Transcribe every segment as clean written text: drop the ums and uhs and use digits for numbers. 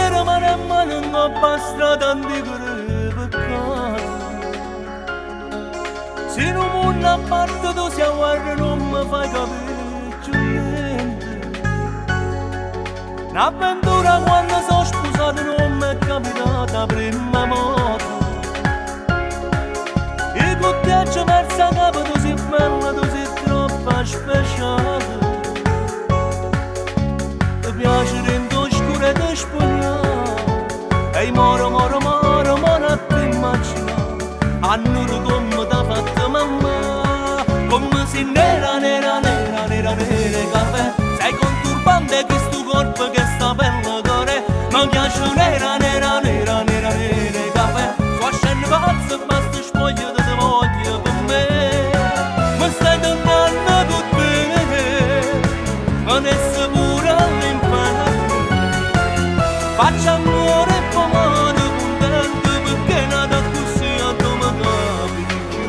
Era mano a mano non basta tanti peccato. Se non mondo a parte tu si guarda non mi fai capire più niente. Un'avventura quando sono sposato non mi è capitata prima volta. Il cotteggio verso a capo tu sei bella, tu sei troppo speciale. Ti piace dentro scuro e ti spogliare. E moro, moro, moro, moro a te immaginare. A nero come t'ha fatto mamma. Come se nera, nera, nera, nera, nera caffè. Sei conturbante che sto corpo, che sta bella cuore. Mi piace nera, nera, nera, nera, nera caffè. Sto scendo pazzo, basta spoglio te voglio con me. Mi stai tornando con te. Adesso pure all'inferno. Faccio amore e pomone contento perché nata così a tu mi capi più.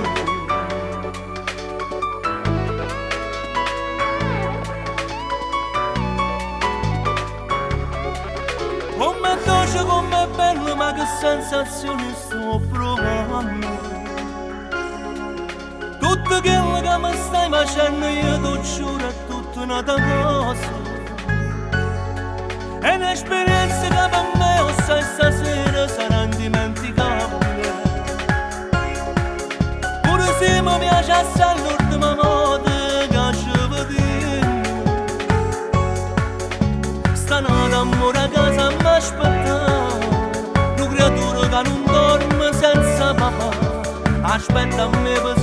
Com'è dolce, com'è bello, ma che sensazioni sto provando. Tutto quello che mi stai facendo io ti giuro è tutta un'altra cosa. È un'esperienza che per me o sai stasera sarà indimenticabile. Pure se mi piace assai l'ultima volta che ci vediamo. Stanotte amore a casa mi aspetta. Una creatura che non dorme senza papà. Aspetta a me per